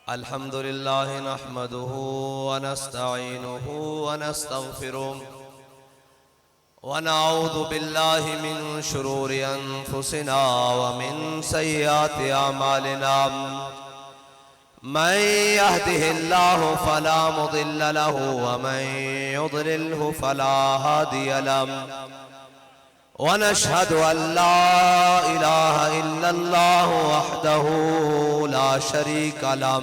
الحمد لله نحمده ونستعينه ونستغفره ونعوذ بالله من شرور أنفسنا ومن سيئات أعمالنا من يهده الله فلا مضل له ومن يضلله فلا هادي له ونشهد أن لا إله إلا الله وحده لا شريك له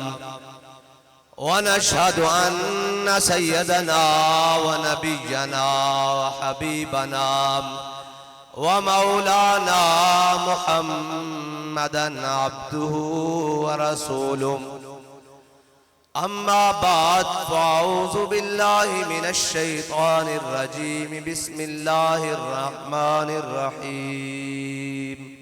ونشهد أن سيدنا ونبينا وحبيبنا ومولانا محمدا عبده ورسوله أما بعد فأعوذ بالله من الشيطان الرجيم بسم الله الرحمن الرحيم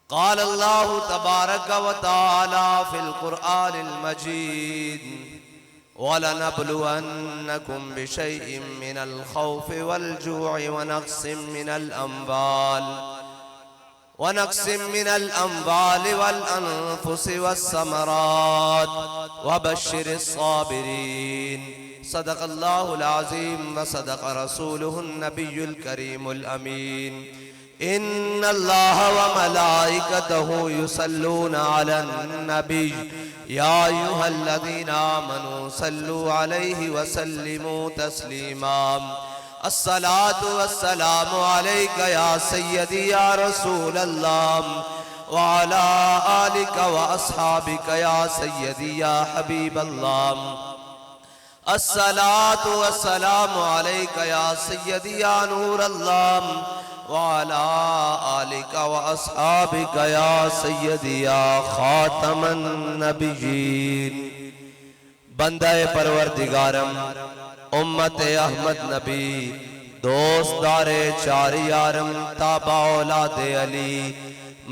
قال الله تبارك وتعالى في القرآن المجيد ولنبلونكم بشيء من الخوف والجوع ونقص من الأموال والأنفس والثمرات وبشر الصابرين صدق الله العظيم وصدق رسوله النبي الكريم الأمين إن الله وملائكته يصلون على النبي يا أيها الذين آمنوا صلوا عليه وسلموا تسليما الصلاة والسلام عليك يا سيدي يا رسول الله وعلى آلك وأصحابك يا سيدي يا حبيب الله الصلاة والسلام عليك يا سيدي يا نور الله وعلى آلك وأصحابك يا سيدي يا خاتم النبيين بندہ پروردگارم امت احمد نبی دوست دار چار یارم تابع اولاد علی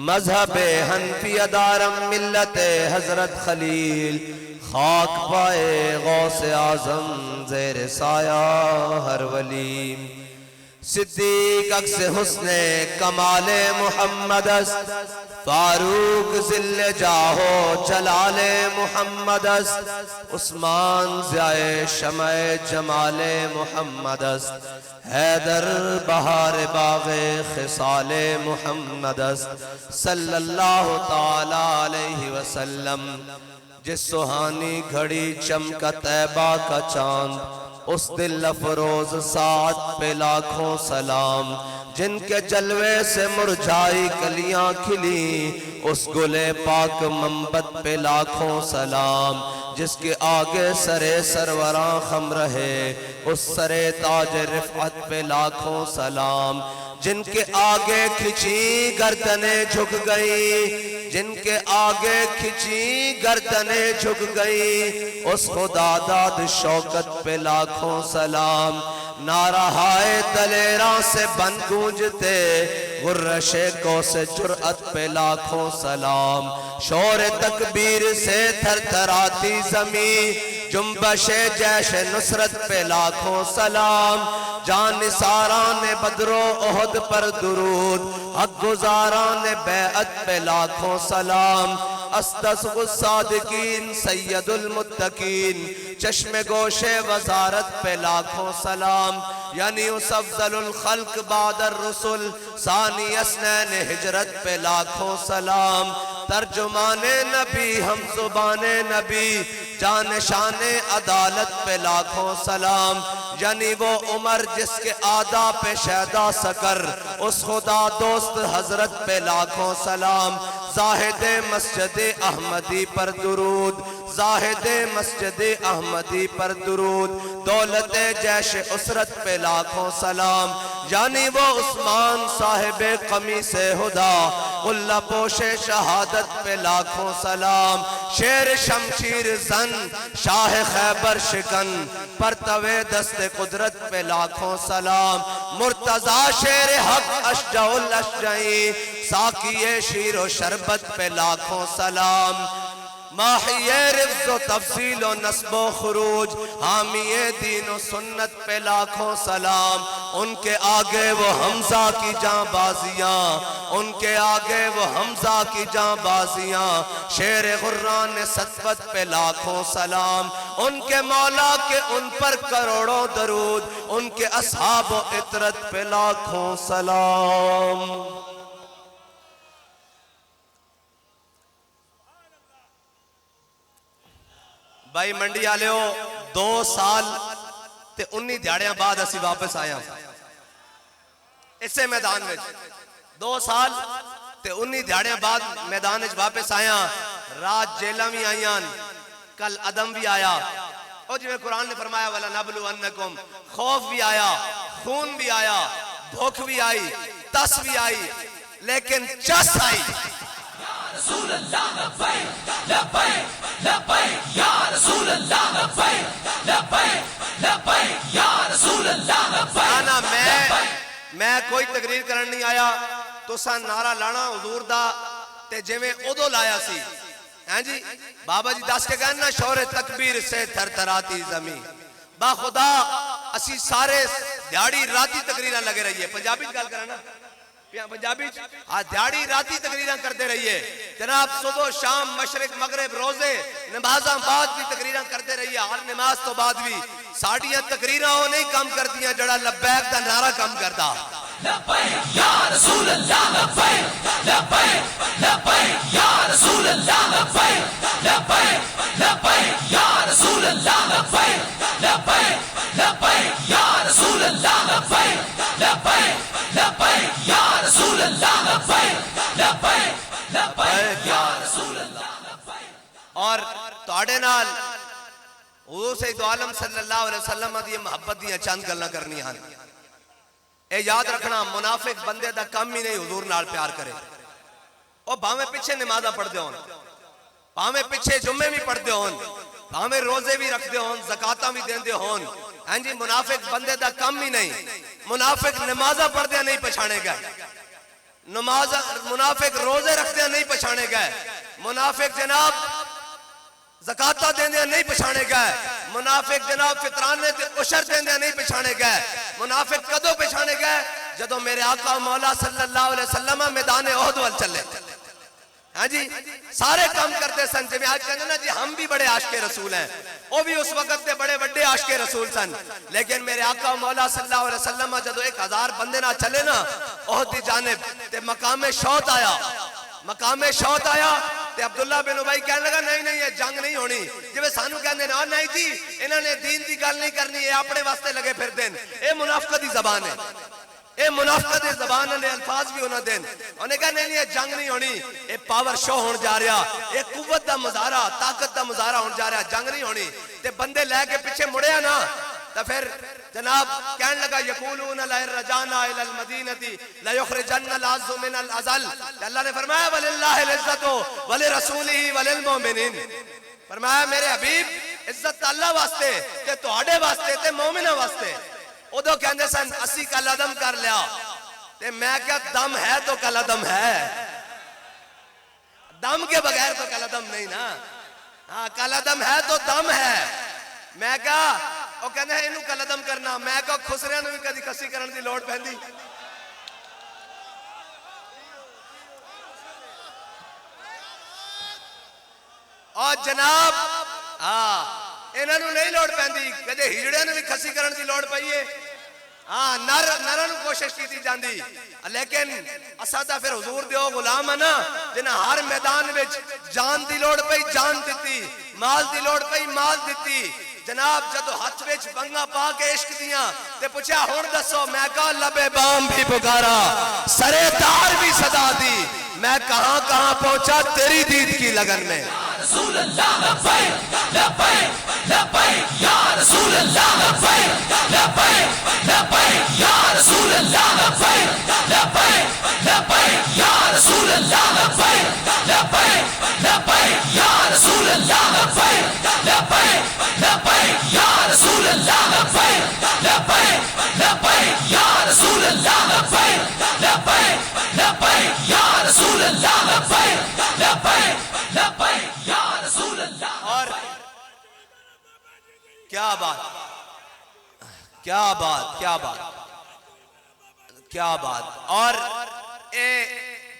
مذہب حنفی دارم ملت حضرت خلیل خاک پائے غوث اعظم زیر سایہ ہر ولی صدیق عکس حسن کمال محمد است فاروق ذل جاہو جلال محمد است عثمان ضیاء شمع جمال محمد است حیدر بہار باغ خصال محمد است صلی اللہ تعالی علیہ وسلم جس سہانی گھڑی چمکا طیبہ کا چاند اس دل افروز ساتھ پہ لاکھوں سلام جن کے جلوے سے مرجھائی کلیاں کھلی اس گلے پاک منبت پہ لاکھوں سلام جس کے آگے سرے سروراں خم رہے اس سرے تاج رفعت پہ لاکھوں سلام جن کے آگے کھچی گردنیں جھک گئی جن کے آگے کھچی گردنیں جھک گئی اس خدا داد شوکت پہ لاکھوں سلام نعرہ ہائے دلیراں سے بن گونجتے غرش کو سے جرأت پہ لاکھوں سلام شور تکبیر سے تھر تھراتی زمین جنبش جیش نصرت پہ لاکھوں سلام جان نثاران بدر و احد پر درود حق گزاران بیعت پہ لاکھوں سلام استصغ الصادقین سید المتقین چشم گوش وزارت پہ لاکھوں سلام یعنی اس افضل الخلق بعد الرسل ثانی اسنین ہجرت پہ لاکھوں سلام ترجمان نبی ہم زبان نبی جانشان عدالت پہ لاکھوں سلام یعنی وہ عمر جس کے آدھا پہ شہدہ سکر اس خدا دوست حضرت پہ لاکھوں سلام زاہد مسجد احمدی پر درود زاہد مسجد احمدی پر درود دولت جیش اسرت پہ لاکھوں سلام یعنی وہ عثمان صاحب قمیص ہدا غلہ پوش شہادت پہ لاکھوں سلام شیر شمشیر زن شاہ خیبر شکن پرتوے دست قدرت پہ لاکھوں سلام مرتضی شیر حق اشجع الاشجعی ساقی شیر و شربت پہ لاکھوں سلام ماحی رفض و تفصیل و نصب و خروج حامی دین و سنت پہ لاکھوں سلام ان کے آگے وہ حمزہ کی جاں بازیاں، ان کے آگے وہ حمزہ کی جاں بازیاں، شیر غران نے سطوت پہ لاکھوں سلام، ان کے مولا کے ان پر کروڑوں درود، ان کے اصحاب و عطرت پہ لاکھوں سلام۔ بھائی منڈی آلیو 2 سال تے 19 دیہڑیاں بعد اسی واپس آیا اسے میدان میں 2 سال تے 19 دیہڑیاں بعد میدان میں واپس آیا، رات جیلہ بھی آئیاں، کل عدم بھی آیا، اور جو قرآن نے فرمایا وَلَنَبْلُوَنَّكُمْ، خوف بھی آیا، خون بھی آیا، بھوک بھی آئی، تس بھی آئی، لیکن چس آئی۔ رسول اللہ لبیک لبیک لبیک یا رسول اللہ لبیک لبیک لبیک یا رسول اللہ لبیک۔ میں کوئی تقریر کرن نہیں آیا، تو سا نعرہ لانا حضور دا تے جویں ادو لایا سی، ہاں جی بابا جی دس کے کہنا شور تکبیر سے تھر تھراتی زمین، با خدا اسی سارے دیہڑی راتی تقریراں لگے رہیے، پنجابی گل کرنا پنجابی دیہڑی راتی تقریراں کرتے رہیے جناب، صبح شام مشرق مغرب روزے نمازاں بعد بھی تقریراں کرتے رہیے، ہر نماز تو بعد بھی ساڑیاں تقریراں وہ نہیں کام کرتیاں جڑا لبیک دا نعرہ کام کرتا۔ لبیک یا رسول اللہ لبیک لبیک لبیک یا رسول اللہ لبیک لبیک لبیک یا رسول اللہ لبیک لبیک لبیک یا رسول اللہ لبیک لبیک لبیک یا رسول اللہ لبیک لبیک لبیک یا رسول اللہ لبیک۔ اور تواڈے نال حضور سید عالم صلی اللہ علیہ وسلم دی محبت دیاں چند گلاں کرنیاں ہن، اے یاد رکھنا منافق بندے دا کم ہی نہیں حضور نال پیار کرے، اور بھاویں پیچھے نمازاں پڑھدے ہون، بھاویں پیچھے جمعے بھی پڑھدے ہون، بھاویں روزے بھی رکھدے ہون، زکاتاں بھی دیندے ہون، ہاں جی منافق بندے دا کم ہی نہیں، منافق نمازاں پڑھدے نہیں پہچانے گئے، منافق روزے رکھدے نہیں پہچانے گئے، منافق جناب زکاتہ دیندے نہیں پہچانے گئے، منافق جناب فطرانے تے عشر دیندے نہیں پہچانے گئے، منافق کدو پہچانے گئے جدو میرے آقا مولا صلی اللہ علیہ وسلم میدان احد وال چلے، ہاں جی سارے کام کرتے سن، جب آج کہتے ہیں نا جی ہم بھی بڑے عاشق رسول ہیں، وہ بھی اس وقت دے بڑے بڑے عاشق رسول سن، لیکن میرے آقا مولا صلی اللہ علیہ وسلم جدو 1000 بندے نہ چلے نا احد دی جانب تے مقام شوط آیا، مقام شوط آیا تے عبداللہ بن ابی کہنے لگا نہیں نہیں یہ جنگ نہیں ہونی، جب سانو کہنے نا نہیں جی انہوں نے دین دی گل نہیں کرنی، یہ اپنے واسطے لگے پھر دین، اے منافقت دی زبان ہے، اے منافقت دی زبان نے الفاظ بھی ہونا دین، انہیں کہا نہیں یہ جنگ نہیں ہونی، یہ پاور شو ہون جا رہا، یہ قوت دا مظاہرہ طاقت دا مظاہرہ ہون جا رہا، جنگ نہیں ہونی، تے بندے لے کے پیچھے مڑیا نا، تو پھر جناب کہنے لگا یقولون لئن رجعنا الى المدینہ لیخرجن العز من الاذل، اللہ نے فرمایا وللہ العزت ولرسولہ وللمؤمنین، فرمایا میرے حبیب عزت اللہ واسطے تے تہاڈے واسطے تے مومناں واسطے، ادو کہندے سن اسی کل عدم کر لیا، تے میں کیا دم ہے تو کل عدم ہے، دم کے بغیر تو کل عدم نہیں نا، ہاں کل عدم ہے تو دم ہے، میں کہا وہ کہنے ہیں انہوں کل عدم کرنا، میں کہا خسریاں نے بھی کدی کسی کرن دی لوڑ پہندی، اور جناب انہوں نے نہیں لوڑ پہندی، کدے ہیجڑے نے بھی کسی کرن دی لوڑ پہیے، نرن کوشش کی تھی جاندی، لیکن اساتہ پھر حضور دیو غلام ہے نا جنہاں ہر میدان وچ جان دی لوڑ پئی جان دیتی، مال دی لوڑ پئی مال دیتی، جناب جدو ہاتھ وچ بنگا پا کے عشق دیاں تے پوچھا ہون دسو، میں کہا لبے بام بھی پکارا سرے دار بھی صدا دی، میں کہاں کہاں پہنچا تیری دید کی لگن میں، رسول اللہ لبیک لبیک لبیک یا رسول اللہ لبیک لبیک لبیک یا رسول اللہ لبیک لبیک لبیک یا رسول اللہ لبیک لبیک لبیک یا رسول اللہ لبیک لبیک لبیک یا رسول اللہ لبیک لبیک لبیک یا رسول اللہ لبیک لبیک لبیک یا رسول اللہ لبیک لبیک لبیک یا رسول اللہ۔ اور کیا بات کیا بات کیا بات، کیا بات. اور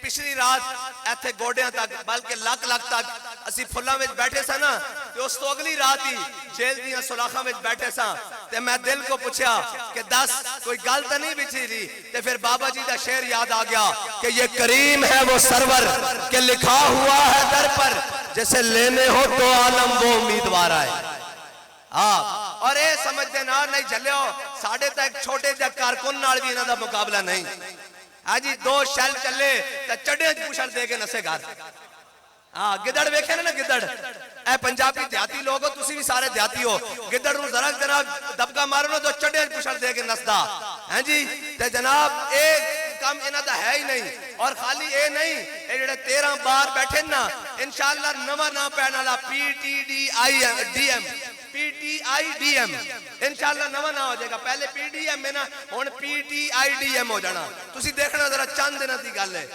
پچھلی رات ایتھے گوڑیاں تک بلکہ لک تک اسی پھلاں وچ بیٹھے سا نا تے اس تو اگلی رات ہی جیل دیاں سلاخاں وچ بیٹھے سا تے میں دل کو پوچھا کہ دس کوئی گل تے نہیں بچھی رہی تے پھر بابا جی دا شعر یاد آ گیا کہ یہ کریم ہے وہ سرور کہ لکھا ہوا ہے در پر جیسے لینے ہو تو عالم وہ امیدوار آئے. اور اے سمجھ دے نار نہیں جھلیو ساڑھے تا ایک چھوٹے جا کارکن نال بھی انہاں دا مقابلہ نہیں. جی 2 شیل چلے تا چڑے پوچھڑ دے کے نسے گھر. گدڑ ویکھے نا گدڑ اے پنجابی دیہاتی لوگو تسی بھی سارے دیہاتی ہو. گدڑ نو ذرا جناب دبکا مارو تو چڑے پوچھڑ دے کے نسدا ہیں جی. تے جناب ایک کام انہاں دا ہے ہی نہیں. اور خالی اے نہیں اے جڑے 13 بار بیٹھے نا انشاءاللہ نواں نام پہن والا PTIDM انشاءاللہ نواں نہ ہو جائے گا. پہلے PDM ہے نا ہن PTIDM ہو جانا. تسی دیکھنا ذرا چند دنوں دی گل ہے.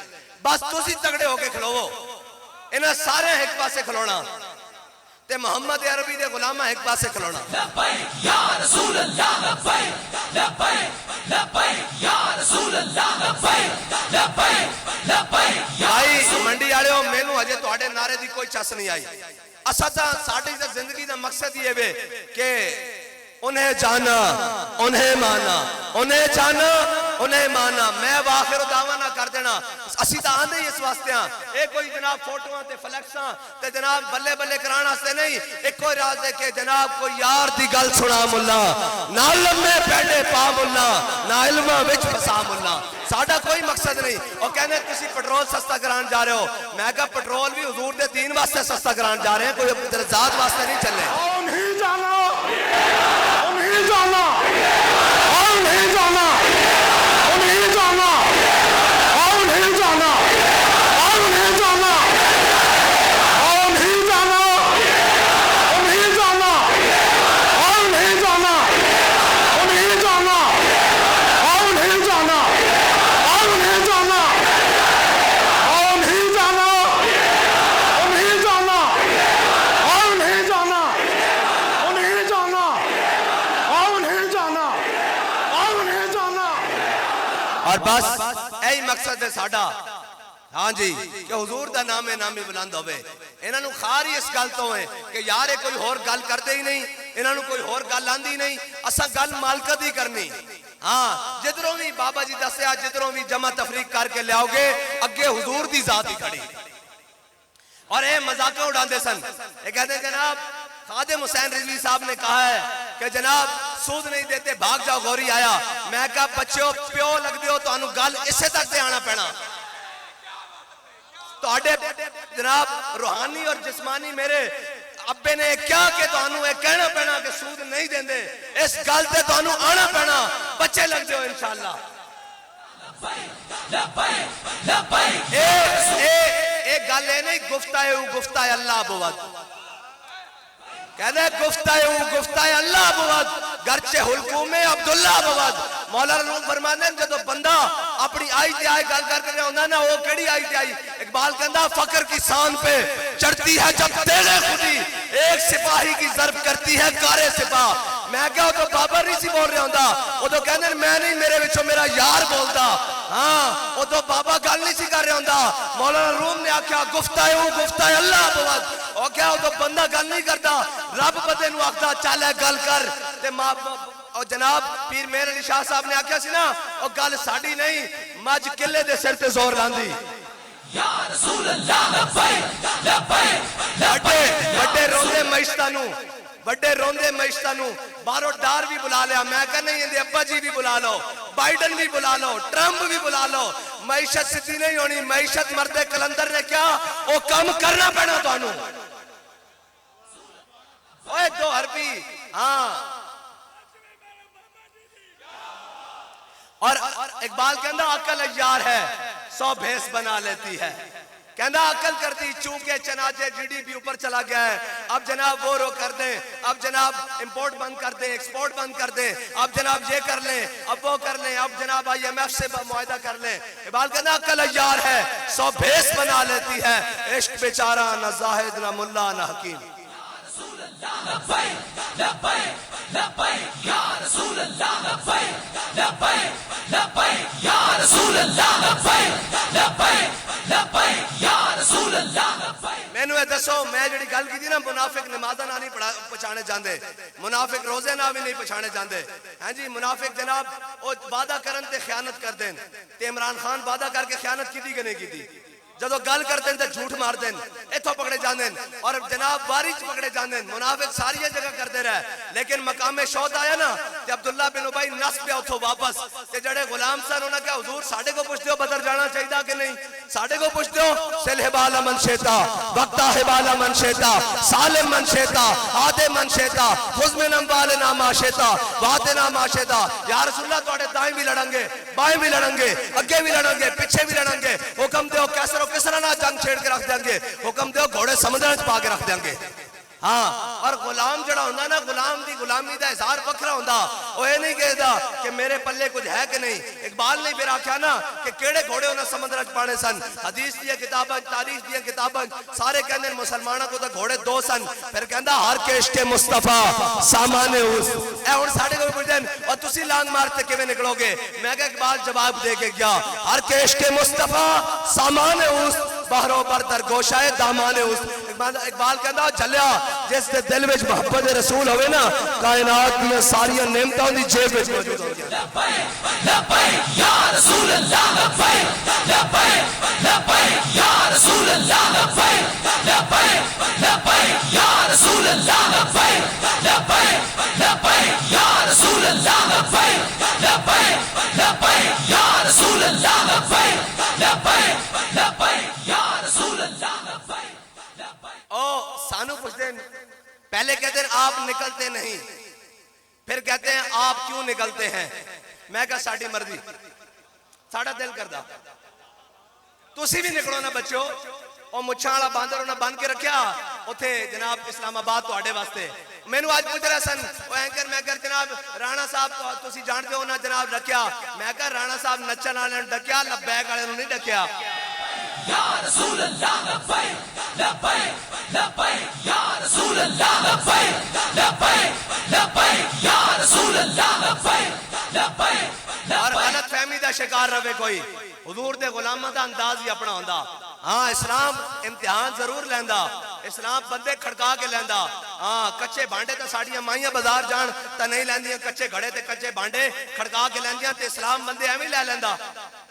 بس تسی تگڑے ہو کے کھلوو انہاں سارے ایک پاسے کھلونا تے محمد عربی دے غلامہ ایک پاسے کھلونا. لبیک یا رسول اللہ لبیک لبیک لبیک یا رسول اللہ لبیک لبیک لبیک. بھائی منڈی والےو مینوں اجے تہاڈے نعرے دی کوئی چس نہیں آئی. اساں تا ساڈی زندگی دا مقصد یہ ہے کہ انہیں جانا انہیں مانا انہیں جانا انہیں مانا. میں واخر دعویٰ نہ کر دینا اسی تا آندے ہی اس واسطے ہاں. ایک کوئی جناب فوٹوان تے فلیکساں تے جناب بلے بلے کرانا سے نہیں. ایک کوئی راز دے کہ جناب کوئی یار دی گل سنا ملا نہ لمے پیڈے پا ملا نہ علمہ وچ پسا ملا. ساڑھا کوئی مقصد نہیں. اور کہنے کسی پٹرول سستا کران جا رہے ہو میں کہا پٹرول بھی حضور دے دین واسطے سستا کران جا رہے ہیں کوئی ذات واسطے نہیں چلے. نہیں جانا نہیں جانا نہیں جانا نہیں جانا نہیں جانا نہیں جانا نہیں جانا نہیں جانا نہیں جانا نہیں جانا نہیں جانا نہیں جانا نہیں جانا نہیں جانا نہیں جانا نہیں جانا نہیں جانا نہیں جانا. اور بس یہی مقصد ہے ساڈا. ہاں جی کہ حضور دا نام نامی بلند ہوئے. انہاں نو خار ہی اس گل تو ہے کہ یار کوئی اور گل کردے ہی نہیں. انہاں نو کوئی اور گل آندی نہیں. اساں گل مالکت ہی کرنی. ہاں جدروں بھی بابا جی دسیا جدروں بھی جمع تفریق کر کے لیاؤ گے اگے حضور دی ذات ہی کھڑی. اور اے مذاقیں اڑاندے سن. یہ کہتے ہیں جناب خادم حسین رضوی صاحب نے کہا ہے کہ جناب سود نہیں دیتے بھاگ جاؤ غوری آیا. میں کہا بچوں پیو لگ دیو تو انہوں گل اسے تک دے آنا پینا. تو آڈے جناب روحانی اور جسمانی میرے ابے نے کیا کہ تو انہوں ایک کہنا پینا کہ سود نہیں دیں دے اس گل تے تو انہوں آنا پینا. بچے لگ دیو انشاءاللہ. ایک گل ہے نہیں گفتہ اللہ بود کہنے گفتہ اللہ بود گرچہ حلقوم عبداللہ بود. مولا روم فرمانے ہیں جدو بندہ اپنی آئی تے آئی گل کر رہے ہوندہ نا وہ کیڑی آئی تے آئی. اقبال کہندہ فقر کی سان پہ چڑھتی ہے جب تیرے خودی ایک سپاہی کی ضرب کرتی ہے کارے سپاہ. میں کہا تو بابر نہیں سی بول رہے ہوندہ وہ تو کہنے ہیں میں نہیں میرے وچوں میرا یار بولتا. ہاں وہ تو بابا گل نہیں سی کر رہے ہوندہ. مولانا روم نے آکھا گفتہ اللہ بود. وہ کیا وہ تو بندہ گل نہیں کرتا رب بدے نو آکھتا چالے گل کر. اور جناب پیر میر علی شاہ صاحب نے آکھا سی نا اور گل ساڑی نہیں مجھ کلے دے سر تے زور لاندی. یا رسول اللہ لبیک لبیک بڑے روندے معیشتانو بڑے روندے معیشتانو بارو ڈار بھی بلا لیا. میں کہا نہیں اندے ابا جی بھی بلا لو بائیڈن بھی بلا لو ٹرمپ بھی بلا لو. معیشت ستی نہیں ہونی. معیشت مرد کلندر نے کیا وہ کم کرنا پڑنا تو انہوں اوہ دو حربی. ہاں اور اقبال کہندہ عقل ایار ہے 100 بھیس بنا لیتی ہے. کہندہ عقل کرتی چونکہ چنانچہ جی ڈی پی اوپر چلا گیا ہے. اب جناب وہ رو کر دیں اب جناب امپورٹ بند کر دیں ایکسپورٹ بند کر دیں اب جناب یہ کر لیں اب وہ کر لیں اب جناب IMF سے معاہدہ کر لیں. اقبال کہندہ عقل ایار ہے 100 بھیس بنا لیتی ہے. عشق بیچارہ نہ زاہد نہ ملا نہ حکیم. لبیک لبیک لبیک یا رسول اللہ لبیک لبیک لبیک یا رسول اللہ لبیک لبیک لبیک یا رسول اللہ لبیک. مینوں اے دسو میں جڑی گل کیتی نا منافق نمازاں نال نہیں پہچانے جاندے, منافق روزے نال بھی نہیں پہچانے جاندے. ہاں جی منافق جناب او وعدہ کرن تے خیانت کر دین. تے عمران خان وعدہ کر کے خیانت کیتی کہ نہیں کیتی؟ جدو گل کرتے ہیں تو جھوٹ مار دیں, اتھوں پکڑے جاندے ہیں اور جناب باری چ پکڑے جاندے ہیں. منافق ساری جگہ کرتے رہے, لیکن مقام شہد آیا نا تے عبداللہ بن ابی نس پہ اتھوں واپس تے جڑے غلام سن انہاں کہا حضور ساڈے کو پوچھ دیو بدر جانا چاہیے کہ نہیں, ساڈے کو پوچھ دیو سل حبال من شیتا وقتا حبال من شیتا سالم من شیتا آدے من شیتا خذ من اموالنا ما شیتا واتنا ما شیتا. یا رسول اللہ تواڈے دائیں بھی لڑیں گے, بائیں بھی لڑیں گے, اگے بھی لڑیں گے, پیچھے بھی لڑیں گے. حکم دیو کیسر کس طرح نہ جنگ چھیڑ کے رکھ دیں گے, حکم دیو گھوڑے سمندر وچ پا کے رکھ دیں گے. ہاں اور غلام جڑا ہوندا نا غلام دی غلامی دا اظہار وکھرا ہوندا, او اے نہیں کہدا کہ میرے پلے کچھ ہے کہ نہیں. اقبال نے پھر آکھیا نا کہ کیڑے گھوڑے انہاں سمندر وچ پانے سن. حدیث دی کتاباں تاریخ دی کتاباں سارے کہندے مسلماناں کو تے گھوڑے دو سن. پھر کہندا ہر کے عشق مصطفی سامان اس. اے ہن ساڈے کو پوچھدے او تسی لانگ مارتے کیویں نکلو گے؟ میں کہ اقبال جواب دے کے گیا ہر کے عشق مصطفی سامان اس بہرو بر در گوشائے دامان اس. اقبال کہندا چلیا جس دے دل وچ محبت رسول ہوئے نا کائنات میں ساری نعمتاں دی جیب وچ موجود ہو گیا. لبیک لبیک یا رسول اللہ لبیک لبیک لبیک یا رسول اللہ لبیک لبیک لبیک یا رسول اللہ لبیک لبیک لبیک یا رسول اللہ لبیک لبیک لبیک یا رسول اللہ لبیک لبیک لبیک یا رسول اللہ لبیک. او سانو پوچھتے ہیں, پہلے کہتے ہیں آپ نکلتے نہیں, پھر کہتے ہیں آپ کیوں نکلتے ہیں. میں کہا ساڑی مرضی, ساڑا دل کردہ تسی بھی نکلو نا بچو. او مچھاں والا باندر انہاں بن کے رکھیا اوتھے جناب اسلام آباد تواڈے واسطے. مینوں آج پوچھ رہا سن او اینکر میں کہا جناب رانا صاحب تسی جانتے ہو نا جناب رکھیا. میں کہا رانا صاحب نچن والے ڈکیا لبیک والے نہیں ڈکیا. یا رسول اللہ لبیک لبیک لبیک یا رسول اللہ لبیک لبیک لبیک یا رسول اللہ لبیک لبیک. اور غلط فہمی دا شکار رہے کوئی, حضور دے غلاماں دا انداز ہی اپنا ہوندا. ہاں اسلام امتحان ضرور لیندا, اسلام بندے کھڑکا کے لیندا. ہاں کچے بانڈے تے ساڑیاں مائیاں بازار جان تے نہیں لیندیاں, کچے گھڑے تے کچے بانڈے کھڑکا کے لیندیاں تے اسلام بندے ایویں لے لیندا.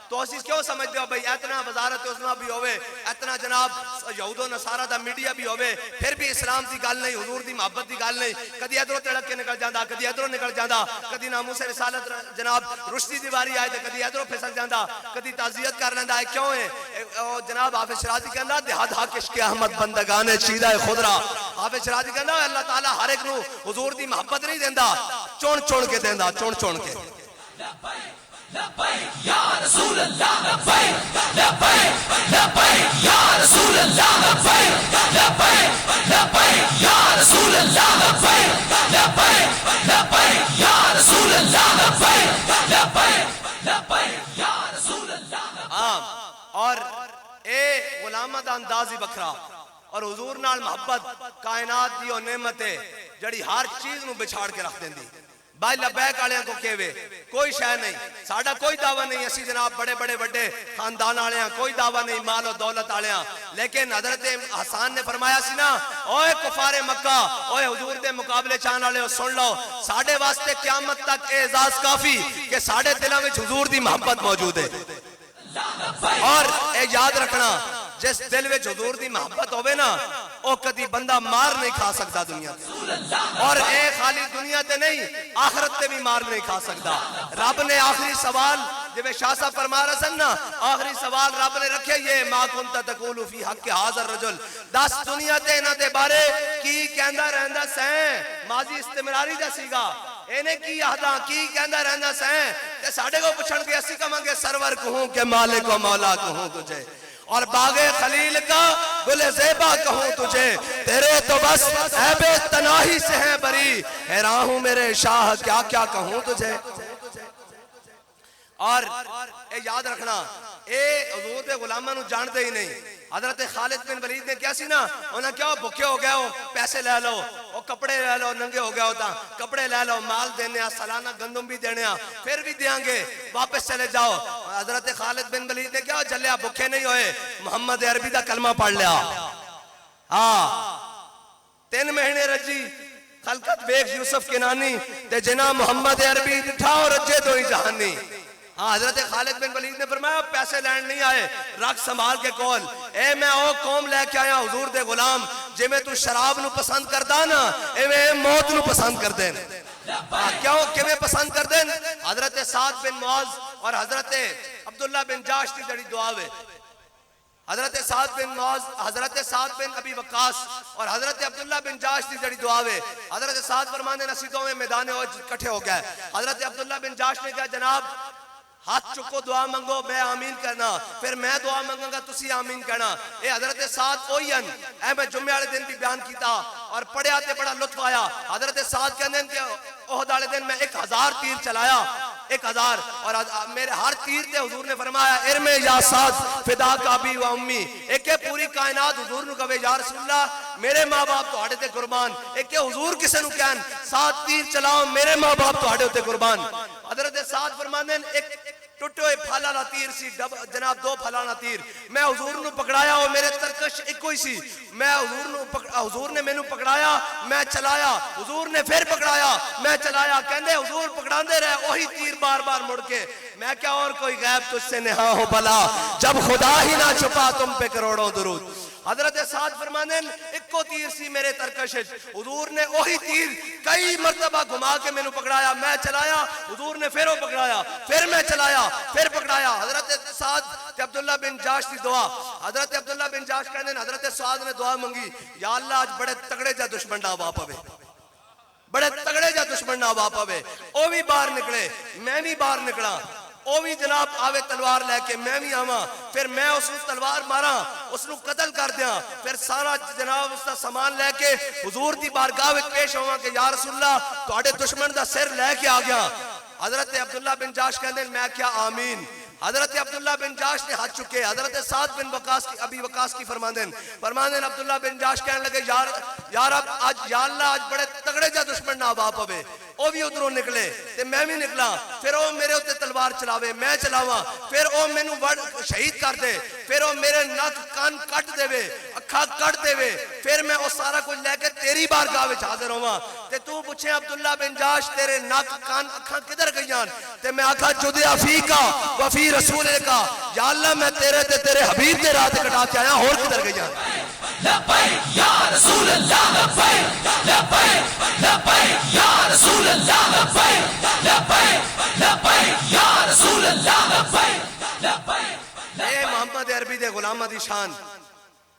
تو اسی کیوں سمجھتے ہو بھئی اتنا وزارت عظمیٰ بھی ہوئے, اتنا جناب یہود و نصارہ دا میڈیا بھی ہوئے, پھر بھی اسلام دی گل نہیں, حضور دی محبت دی گل نہیں. کدی ادھروں تڑک کے نکل جاندہ, کدی ادھروں نکل جاندہ, کدی ناموس رسالت جناب رشدی دیواری آئے تے کدی ادھروں پھسل جاندہ, کدی تعزیت کر لیندہ ہے. کیوں ہے جناب حافظ شرازی کہندہ دہاد حق عشق احمد بندگان چیدہ خضرا. حافظ شرازی کہندہ اللہ تعالیٰ ہر ایک نو حضور دی محبت نہیں دیندہ, چون چون کے دیندہ, چون چون کے. لبیک یا رسول اللہ لبیک لبیک لبیک یا رسول اللہ لبیک لبیک لبیک یا رسول اللہ لبیک لبیک لبیک یا رسول اللہ لبیک لبیک لبیک یا رسول اللہ. اور اے غلامہ دا انداز ہی بکھرا, اور حضور نال محبت کائنات دی او نعمت ہے جڑی ہر چیز نو بچھاڑ کے رکھ دیندی. بھائی لبیک آلیاں کو کہوے کوئی شے نہیں, ساڑا کوئی دعویٰ نہیں اسی جناب بڑے بڑے بڑے خاندان آلیاں, کوئی دعویٰ نہیں مال و دولت آلیاں. لیکن حضرت حسان نے فرمایا سی نا اوے کفار مکہ, اوے حضور دے مقابلے چاہن والے سن لو, ساڑے واسطے قیامت تک اعزاز کافی کہ ساڑے دلوں میں حضور دی محبت موجود ہے. اور اے یاد رکھنا جس دل میں حضور دی محبت ہوئے نا او کدی بندہ مار نہیں کھا سکتا دنیا تے, اور اے خالی دنیا تے نہیں آخرت تے بھی مار نہیں کھا سکتا. رب نے آخری سوال جب شاہ صاحب فرما رہا سن نا, آخری سوال رب نے رکھے یہ ما کنت تقول فی حق ھذا الرجل, 10 دنیا تے انہاں دے بارے کی کہندا رہندا سیں, ماضی استمراری دا سیگا, اینے کی آہداں کی کہندا رہندا سیں تے ساڈے کو پوچھن گے اسی کہاں گے سرور کہوں کہ مالک و مولا کہوں تجھے, اور باغ خلیل کا گل زیبا کہوں تجھے, تیرے تو بس عیب تناہی سے ہیں بری, حیران ہوں میرے شاہ کیا کیا کہوں تجھے. اور اے یاد رکھنا اے حضور دے غلاماں نو جان دے ہی نہیں, حضرت خالد بن ولید نے کیا سی نا انہاں کیا بھوکے ہو گئے ہو پیسے لے لو اور کپڑے لے لو ننگے ہو گئے ہوتا کپڑے لے لو مال دینے سالانہ گندم بھی دینے پھر بھی دیاں گے واپس چلے جاؤ حضرت خالد بن ولید نے کیا جلیا بھوکے نہیں ہوئے محمد عربی دا کلمہ پڑھ لیا 3 مہینے رجی خلقت بیگ یوسف کنانی تے جناب محمد عربی ڈٹھا اور رجے دو ہی جہانی حضرت خالد بن ولید نے فرمایا پیسے لین نہیں آئے رکھ سنبھال کے کول اے میں او قوم لے کے آیا حضور دے غلام جے میں تو شراب نو پسند کردا نا اے میں موت نو پسند کر دین کیوں کہ میں پسند کر دین حضرت سعد بن معاذ اور حضرت عبداللہ بن جاش کی جڑی دعا ہے حضرت سعد بن معاذ حضرت سعد بن ابی وقاص اور حضرت عبداللہ بن جاش کی جڑی دعا ہے حضرت سعد فرمانے نصیدوں میں میدان کٹھے ہو گئے حضرت عبداللہ بن جاش نے کہا جناب ہاتھ چکو دعا منگو میں آمین کرنا پھر میں دعا منگوں گا تسی آمین کرنا اے حضرت سعد اوئی ہیں اے میں جمعے والے دن بھی بیان کیتا اور پڑھیا تے بڑا لطف آیا حضرت سعد کہنے کہ احد والے دن میں 1000 تیر چلایا 1000 اور میرے ہر تیر تے حضور نے فرمایا ارمے یا سعد فدا کا ابی و امی ایک پوری کائنات حضور نو کہے یا رسول اللہ میرے ماں باپ تہاڈے تے قربان ایک حضور کسے نو کہن سعد تیر چلاؤ میرے ماں باپ تہاڈے تے قربان حضرت سعد فرماندے ایک ٹوٹے ہوئے پھلانا تیر سی جناب 2 پھلانا تیر میں حضور نو پکڑایا اور میرے ترکش ایک کوئی سی میں حضور نے مینوں پکڑایا میں چلایا حضور نے پھر پکڑایا میں چلایا کہندے حضور پکڑاندے رہے وہی تیر بار بار مڑ کے میں کیا اور کوئی غیب تجھ سے نہا ہو بلا جب خدا ہی نہ چھپا تم پہ کروڑوں درود حضرت سعد فرمانے ایک کو تیر سی میرے ترکش حضور نے وہی تیر کئی مرتبہ گھما کے میں نے پکڑایا میں چلایا حضور نے پھر وہ پکڑایا پھر میں چلایا پھر پکڑایا حضرت سعد تے عبداللہ بن جاش کی دعا حضرت عبداللہ بن جاش کہنے حضرت سعد نے دعا منگی یا اللہ آج بڑے تگڑے جا دشمن نہ آوا پوے بڑے تگڑے جا دشمن نہ آوا پوے او بھی باہر نکلے میں بھی باہر نکلا او بھی جناب آوے تلوار لے کے میں بھی آواں پھر میں اس نے تلوار مارا اس نے قتل کر دیا پھر سارا جناب اس کا سامان لے کے حضور دی بارگاہ میں پیش ہوا کہ یا رسول اللہ تہاڈے دشمن دا سر لے کے آ گیا حضرت عبداللہ بن جاش کہندے میں کیا آمین حضرت عبداللہ بن جاش نے ہاتھ چکے حضرت سعد بن وقاص کی ابی وقاص کی فرماندن عبداللہ بن جاش کہنے لگے یا رب آج یا اللہ آج بڑے تگڑے جا دشمن نہ باپ ہوئے او بھی ادھروں نکلے تے میں بھی نکلا پھر او میرے ہوتے تلوار چلاوے میں چلاواں پھر او میں نو شہید کر دے پھر او میرے نک کان کٹ دے وے اکھا کٹ دے وے پھر میں او سارا کچھ لے کے تیری بارگاہ وچ حاضر ہوواں تے تو پوچھے عبداللہ بن جاش تیرے نک کان اکھاں کدھر گئیاں تے میں آکھا جدیا فیکا وفی رسول کا یا اللہ میں تیرے تے تیرے حبیب دے راہ تے کٹا کے آیا اور کدھر گئیاں لبیک یا رسول اللہ لبیک لبیک لبیک یا رسول اللہ لبیک لبیک لبیک یا رسول اللہ لبیک لبیک اے محمد عربی دے غلامہ دی شان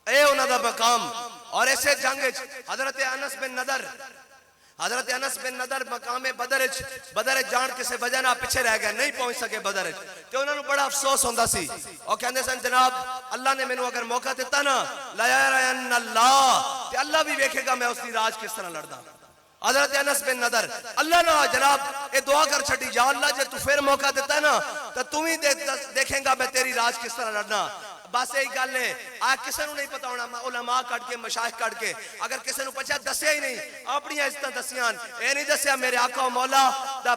اے انہاں دا مقام اور ایسے جنگ حضرت انس بن نضر مقام بدر جان کسے وجہ نہ پیچھے رہ گئے نہیں پہنچ سکے بدر تے انہاں نوں بڑا افسوس ہوندا سی اور کہندے سن جناب اللہ نے مینوں اگر موقع دیتا نا لا یرین اللہ تے اللہ بھی ویکھے گا میں اس دی راج کس طرح لڑدا حضرت انس بن نضر اللہ نے جناب اے دعا کر چھٹی یا اللہ جے تو پھر موقع دیتا نا تو تم ہی دیکھیں گا میں تیری راج کس طرح لڑنا بس یہی گل ہے آج کسی نو نہیں پتا ہونا علماء کٹ کے مشائخ کٹ کے اگر کسی نو پچھا دسیا ہی نہیں اپنی عزتاں دسیاں اے نہیں دسیا میرے آقا و مولا دا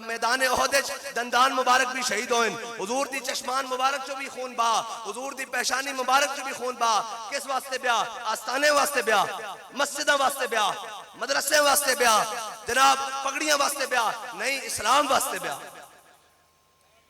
میدان احد دندان مبارک بھی شہید ہوئن حضور دی چشمان مبارک چو بھی خون بہا حضور دی پیشانی مبارک چو بھی خون بہا کس واسطے بیا آستانے واسطے بیا مسجداں واسطے بیا مدرسے واسطے بیا جناب پگڑیاں واسطے بیا نہیں اسلام واسطے بیا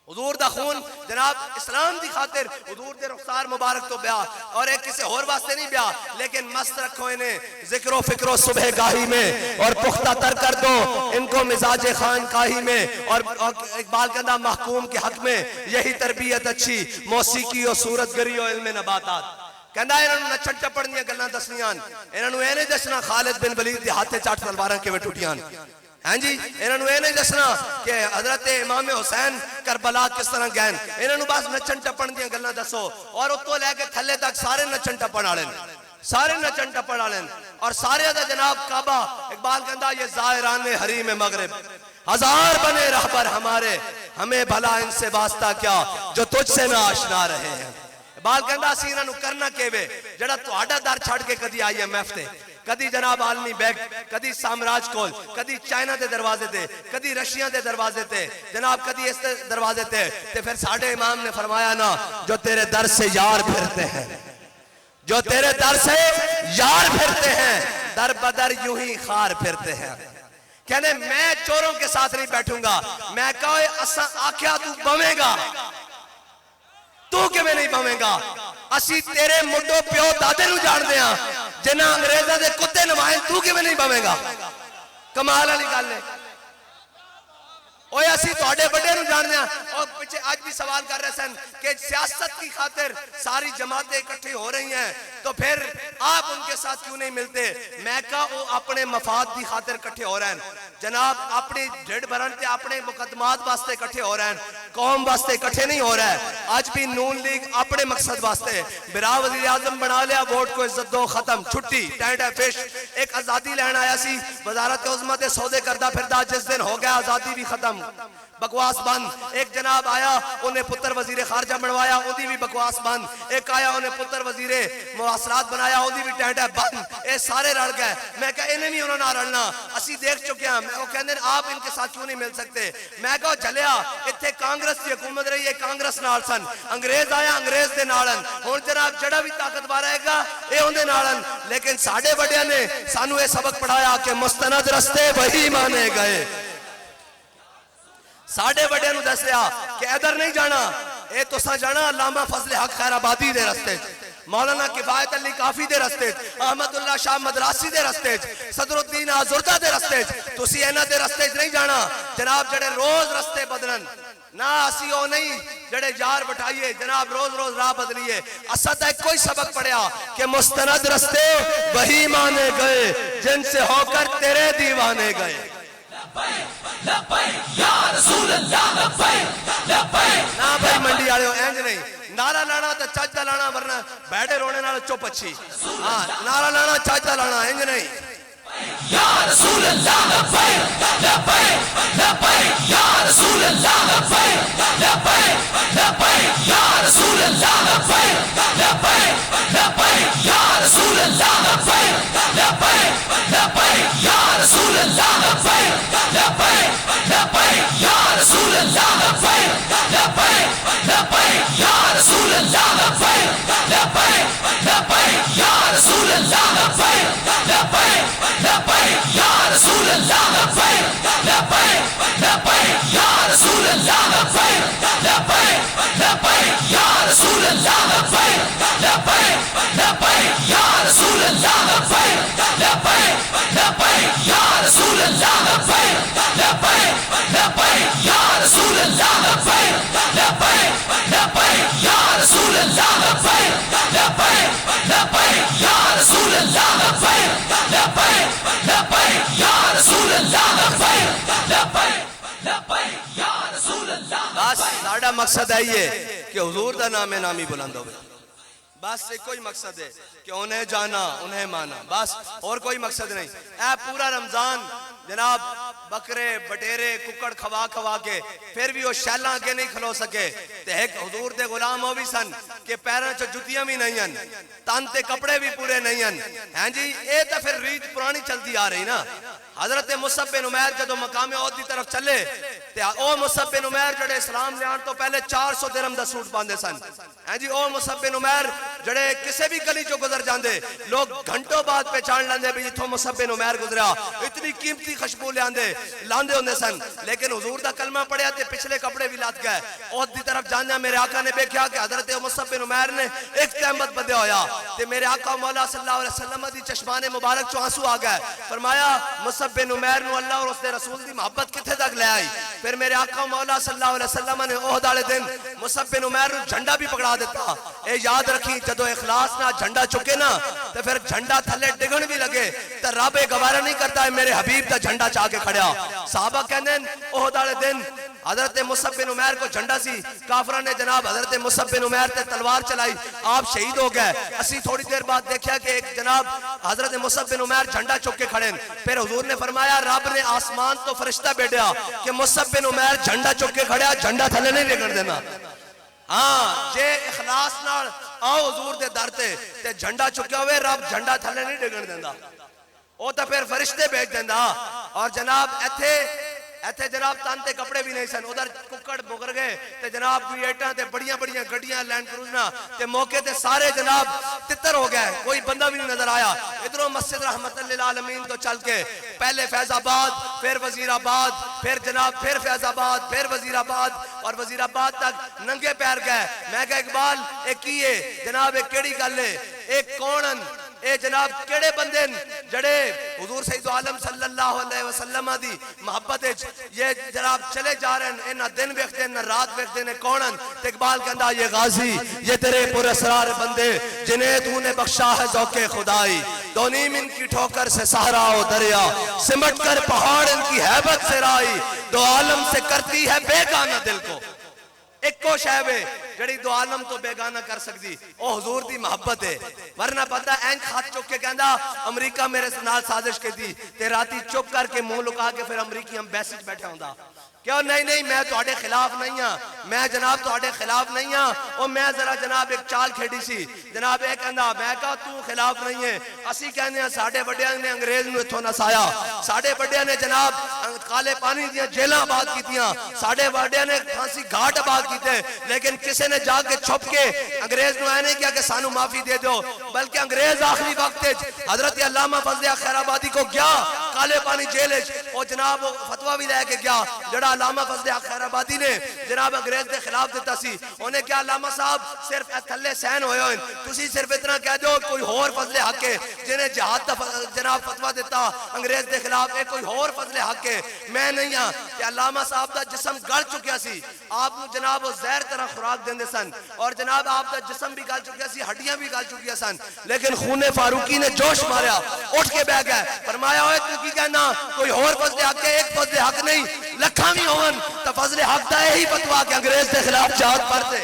حضور دا خون جناب اسلام دی خاطر حضور دے رخسار مبارک تو بیا اور ایک کسی اور واسطے نہیں بیا لیکن مست رکھو انہیں ذکر و فکر و صبح گاہی میں اور پختہ تر کر دو ان کو مزاج خان کاہی میں اور اقبال کہندہ محکوم کے حق میں یہی تربیت اچھی موسیقی و صورت گری و علم نباتات کہندہ انہوں نے نچن چپڑ دیا گلنا دسنیاں انہوں نے اینے جسنا خالد بن ولید دی ہاتھے چاٹ تلواراں کے وٹوٹیاں ہاں جی انہوں نے نہیں دسنا کہ حضرت امام حسین کربلا کس طرح گئن انہوں نے بس نچن ٹپن دیا گلنا دسو اور اتو لے کے تھلے تک سارے نچن ٹپن آلین سارے نچن ٹپن آلین اور سارے دا جناب کعبہ اقبال کہندہ یہ زائران حریم مغرب ہزار بنے رہبر ہمارے ہمیں بھلا ان سے واسطہ کیا جو تجھ سے نہ آشنا رہے ہیں اقبال کہندا اسی انہاں نو کرنا کیویں جڑا تہاڈا در چھڈ کے کدی IMF تے کدی جناب عالمی بینک کدی سامراج کول کدی چائنا دے دروازے تے کدی رشیا دے دروازے تے جناب کدی اس دروازے تے پھر ساڈے امام نے فرمایا نا جو تیرے در سے یار پھرتے ہیں جو تیرے در سے یار پھرتے ہیں در بدر یوں ہی خار پھرتے ہیں کہنے میں چوروں کے ساتھ نہیں بیٹھوں گا میں کہے اساں آکھیا تو بویں گا تو کہ میں نہیں بویں گا اسی تیرے مڈو پیو دادے نو جان دیاں جنہ انگریزہ دے کتے نمائیں تو کہ میں نہیں بویں گا کمال علی گل ہے اوہ اسی توڑے بڑے نو جان دیاں اور پچھے آج بھی سوال کر رہے سن کہ سیاست کی خاطر ساری جماعتیں اکٹھے ہو رہی ہیں تو پھر آپ ان کے ساتھ کیوں نہیں ملتے میں کہا وہ اپنے مفاد کی خاطر اکٹھے ہو رہے ہیں جناب اپنی ڈھڑ بھرن تے اپنے مقدمات واسطے اکٹھے ہو رہے ہیں قوم واسطے اکٹھے نہیں ہو رہا ہے آج بھی نون لیگ اپنے مقصد واسطے برا وزیر اعظم بنا لیا ووٹ کو عزت دو ختم چھٹی ٹینٹ ہے فش ایک آزادی لین آیا سی وزارت عظمیٰ تے سودے کردہ پھردہ جس دن ہو گیا آزادی بھی ختم بکواس بند ایک جناب آیا انہیں پتر وزیر خارجہ بنوایا انہی بھی بکواس بند ایک آیا انہیں پتر وزیر مواصلات بنایا انہی بھی ٹینٹ ہے بند اے سارے رڑ گئے میں کہا انہیں نہیں انہوں نے رڑنا اسی دیکھ چکے ہیں وہ کہنے آپ ان کے ساتھ کیوں نہیں مل سکتے میں کہا چلیا اتھے کانگریس کی حکومت رہی ہے کانگریس نال سن انگریز آیا انگریز دے نالن اور جناب جڑا بھی طاقتور رہے گا اے ان دے نالن لیکن ساڑھے بڑے نے سانو اے سبق پڑھایا کہ مستند رستے وہی مانے گئے ساڑھے بڑے نو دس لیا کہ ادھر نہیں جانا اے تو سا جانا علامہ فضل حق خیر آبادی دے رستے مولانا کفایت علی کافی دے رستے احمد اللہ شاہ مدراسی دے رستے صدر الدین آزردہ دے رستے تو سی اینا دے رستے نہیں جانا جناب جڑے روز رستے بدلن نہ اسی او نہیں جڑے یار بٹھائیے جناب روز روز راہ بدلیے اسد ایک کوئی سبق پڑھیا کہ مستند رستے وہی مانے گئے جن سے ہو کر تیرے دیوانے گئے لبیک یا رسول اللہ لبیک لبیک نا بھائی منڈی آڑے ہو اینج نہیں نعرہ لانا تا چاچتا لانا ورنہ بیٹھے رونے نال چوپ اچھی نعرہ لانا چاچتا لانا اینج نہیں یا رسول اللہ لبیک لبیک لبیک یا رسول اللہ لبیک لبیک لبیک یا رسول اللہ لبیک لبیک لبیک یا رسول اللہ لبیک لبیک لبیک یا رسول اللہ لبیک لبیک لبیک یا رسول اللہ لبیک لبیک لبیک یا رسول اللہ لبیک لبیک لبیک یا رسول اللہ لبیک لبیک لبیک یا رسول اللہ لبیک لبیک لبیک یا رسول اللہ لبیک لبیک لبیک یا رسول اللہ لبیک لبیک لبیک یا رسول اللہ لبیک لبیک لبیک یا رسول اللہ لبیک لبیک لبیک یا رسول اللہ لبیک لبیک لبیک یا رسول اللہ لبیک لبیک لبیک یا رسول اللہ لبیک لبیک لبیک یا رسول اللہ لبیک لبیک لبیک یا رسول اللہ بس ساڑھا مقصد ہے یہ کہ حضور دا نام نامی بلند ہوئے بس ایک کوئی مقصد ہے کہ انہیں جانا انہیں مانا بس اور کوئی مقصد نہیں اے پورا رمضان جناب بکرے بٹیرے ککڑ کھوا کھوا کے پھر بھی وہ شیلاں کے نہیں کھلو سکے تے ایک حضور دے غلام ہو بھی سن کہ پیروں چو جتیاں بھی نہیں ہیں تن تے کپڑے بھی پورے نہیں ہیں جی اے تا پھر ریت پرانی چلتی آ رہی نا حضرت مصعب بن عمیر جدو مقام عہد دی طرف چلے تے او مصعب بن عمیر جڑے اسلام لے آن تو پہلے 400 درہم دا سوٹ باندھے سن جی او مصعب بن عمیر جڑے کسے بھی گلی چو گزر جاندے لوگ گھنٹوں بعد پہچان لیندے بھی اتھوں مصعب بن عمیر گزریا اتنی قیمتی خوشبو لاندے ہوندے سن لیکن حضور دا کلمہ پڑھیا تے پچھلے کپڑے بھی لات گئے عہد دی طرف جاندے میرے آقا نے دیکھا کہ حضرت مصعب بن عمیر نے ایک تہمت بدے ہویا تے میرے آقا مولا صلی اللہ علیہ وسلم دی چشمان مبارک چو آنسو آ گئے فرمایا مصعب بن عمیر نو اللہ اور اس نے رسول دی محبت کتھے تک لے آئی پھر میرے آقا مولا صلی اللہ علیہ وسلم نے عہد والے دن مصعب بن عمیر نو جھنڈا بھی پکڑا دیتا اے یاد رکھی جدو اخلاص نہ جھنڈا چکے نا تے پھر جھنڈا تھلے ڈگن بھی لگے تے رب گوارا نہیں کرتا ہے میرے حبیب دا جھنڈا چاہ کے کھڑیا صحابہ کہنے عہد والے دن حضرت مصعب بن عمیر کو جھنڈا سی کافرہ نے جناب حضرت مصعب بن عمیر تے تلوار چلائی آپ شہید ہو گئے اسی تھوڑی دیر بعد دیکھا کہ ایک جناب حضرت مصعب بن عمیر جھنڈا چک کے کھڑے پھر حضور نے فرمایا رب نے آسمان تو فرشتہ بیٹھیا کہ مصعب بن عمیر جھنڈا چک کے کھڑیا جھنڈا تھلے نہیں لگن دینا ہاں جے اخلاص نال آؤ حضور دے در تے جھنڈا چکیا ہوئے رب جھنڈا تھلے نہیں ڈگن دیندہ وہ تو پھر فرشتے بھیج دیندہ اور جناب ایتھے جناب تانتے کپڑے بھی نہیں سن ادھر ککڑ بگر گئے تے جناب کوئی ایٹاں تے بڑیاں بڑیاں گڈیاں لینڈ کروزنا تے موقع تے سارے جناب تتر ہو گئے کوئی بندہ بھی نہیں نظر آیا ادھروں مسجد رحمت للعالمین تو چل کے پہلے فیض آباد پھر وزیر آباد پھر جناب پھر فیض آباد پھر وزیر آباد اور وزیر آباد تک ننگے پیر گئے میں کہا اقبال ایک کیے جناب ایک کیڑی گل ہے ایک کونن اے جناب کیڑے بندے جڑے حضور سید عالم صلی اللہ علیہ وسلم دی محبت یہ جناب چلے جا رہے ہیں نہ دن ویکھتے نہ رات ویکھتے نے کونن تے اقبال کہندا یہ غازی یہ تیرے پر اسرار بندے جنہیں تو نے بخشا ہے ذوق خدائی دو نیم ان کی ٹھوکر سے صحرا و دریا سمٹ کر پہاڑ ان کی ہیبت سے رائی دو عالم سے کرتی ہے بیگانہ دل کو ایک کو شہبے جڑی دو عالم تو بیگانہ کر سکتی او حضور دی محبت ہے ورنہ پتہ اینک خط چک کے کہندا امریکہ میرے نال سازش کی تھی تے راتی چپ کر کے منہ لکا کے پھر امریکی ہم بیسج بیٹھے ہوندا کیوں نہیں میں تواڈے خلاف نہیں ہاں میں جناب تواڈے خلاف نہیں ہاں او میں ذرا جناب ایک چال کھیڈی سی جناب ایک کہندا میں کہا تو خلاف نہیں ہے اسی کہنے ہیں ساڈے بڑیاں نے انگریز نو اتھوں نسایا ساڈے بڑیاں نے جناب کالے پانی دیاں جیلاں آباد کیتیاں ساڈے بڑیاں نے پھانسی گھاٹ آباد کیتے لیکن کسے نے جا کے چھپ کے انگریز نو اے نہیں کیا کہ سانو معافی دے دو بلکہ انگریز آخری وقت حضرت علامہ فضل خیر آبادی کو گیا کالے پانی جیل او جناب فتویٰ بھی لے کے گیا جڑا علامہ فضل خیر آبادی نے جناب انگریز دے خلاف دیتا سی انہیں کیا علامہ صاحب صرف تھلے سین ہوئے ہوئے تسی صرف اتنا کہہ دو کوئی ہور فضل حق ہے جنہیں جہاد جناب فتویٰ دیتا انگریز دے خلاف ایک کوئی ہور فضل حق ہے میں نہیں ہاں کہ علامہ صاحب دا جسم گل چکیا سی آپ نے جناب زہر طرح خوراک دیندے سن اور جناب آپ دا جسم بھی گل چکیا سی ہڈیاں بھی گل چکیا سن لیکن خون فاروقی نے جوش ماریا اٹھ کے بیٹھ گئے فرمایا ہوئے تو کی کہنا کوئی ہور فضل حق ہے ایک فضل حق نہیں لکھاں بھی ہون تو فضل حق دا یہی فتویٰ کہ انگریز دے خلاف جہاد پڑھتے